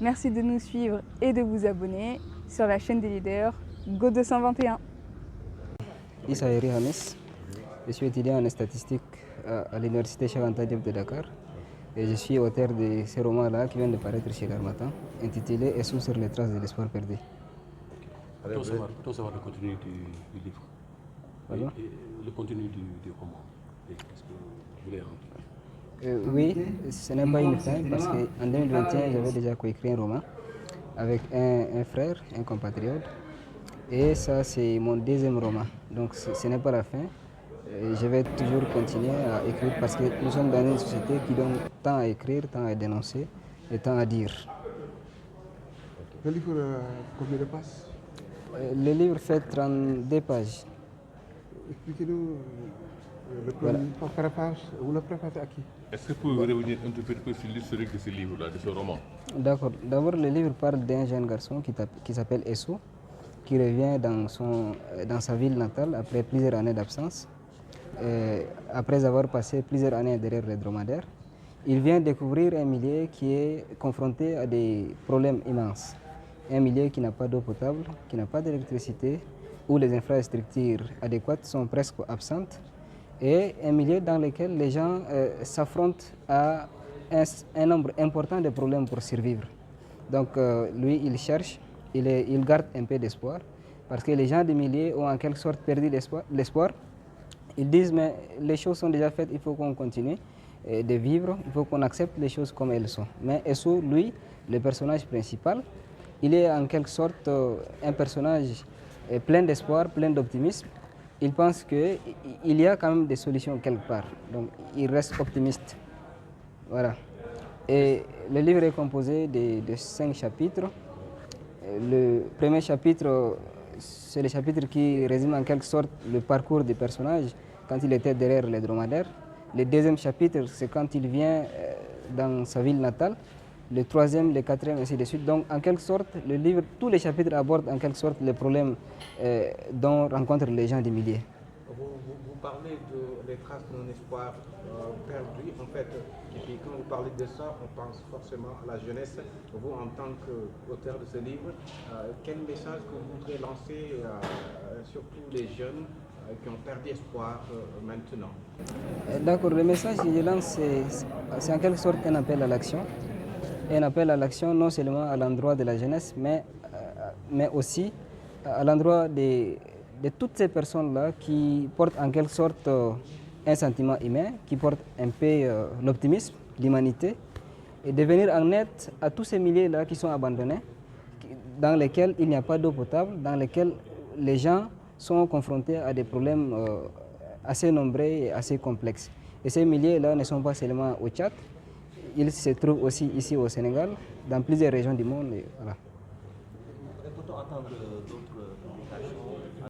Merci de nous suivre et de vous abonner sur la chaîne des leaders Go 221. Issa Yeri Hamis, je suis étudiant en statistique à l'université Cheikh Anta Diop de Dakar et je suis auteur de ce roman-là qui vient de paraître chez l'Harmattan, intitulé Essou sur les traces de l'espoir perdu. Peut-on savoir le contenu du livre? Pardon? Et le contenu du roman. Qu'est-ce que vous voulez remplir? Oui, ce n'est pas une fin parce qu'en 2021, j'avais déjà coécrit un roman avec un frère, un compatriote. Et ça, c'est mon deuxième roman. Donc ce n'est pas la fin. Je vais toujours continuer à écrire parce que nous sommes dans une société qui donne tant à écrire, tant à dénoncer et tant à dire. Le livre, combien de pages? Le livre fait 32 pages. Expliquez-nous le premier préface ou le préface à qui? Est-ce que vous pouvez revenir un peu sur l'historique de ce livre-là, de ce roman? D'accord. D'abord, le livre parle d'un jeune garçon qui s'appelle Essou, qui revient dans sa ville natale après plusieurs années d'absence. Après avoir passé plusieurs années derrière les dromadaires, il vient découvrir un milieu qui est confronté à des problèmes immenses. Un milieu qui n'a pas d'eau potable, qui n'a pas d'électricité, où les infrastructures adéquates sont presque absentes, et un milieu dans lequel les gens s'affrontent à un nombre important de problèmes pour survivre. Donc lui, il cherche, il garde un peu d'espoir, parce que les gens du milieu ont en quelque sorte perdu l'espoir. Ils disent, mais les choses sont déjà faites, il faut qu'on continue de vivre, il faut qu'on accepte les choses comme elles sont. Mais Essou, lui, le personnage principal, il est en quelque sorte un personnage plein d'espoir, plein d'optimisme. Il pense qu'il y a quand même des solutions quelque part, donc il reste optimiste. Voilà. Et le livre est composé de 5 chapitres. Le premier chapitre, c'est le chapitre qui résume en quelque sorte le parcours du personnage quand il était derrière les dromadaires. Le deuxième chapitre, c'est quand il vient dans sa ville natale. Le troisième, le quatrième, ainsi de suite. Donc, en quelque sorte, le livre, tous les chapitres abordent en quelque sorte les problèmes dont rencontrent les gens du milieu. Vous parlez des traces d'un espoir perdu, en fait. Et puis quand vous parlez de ça, on pense forcément à la jeunesse. Vous, en tant qu'auteur de ce livre, quel message que vous voudrez lancer surtout les jeunes qui ont perdu espoir maintenant? D'accord, le message que je lance, c'est en quelque sorte un appel à l'action. Un appel à l'action non seulement à l'endroit de la jeunesse, mais aussi à l'endroit de toutes ces personnes-là qui portent en quelque sorte un sentiment humain, qui portent un peu l'optimisme, l'humanité, et de venir en aide à tous ces milliers-là qui sont abandonnés, dans lesquels il n'y a pas d'eau potable, dans lesquels les gens sont confrontés à des problèmes assez nombreux et assez complexes. Et ces milliers-là ne sont pas seulement au Tchad, ils se trouvent aussi ici au Sénégal, dans plusieurs régions du monde. Et voilà. Peut-on attendre d'autres publications?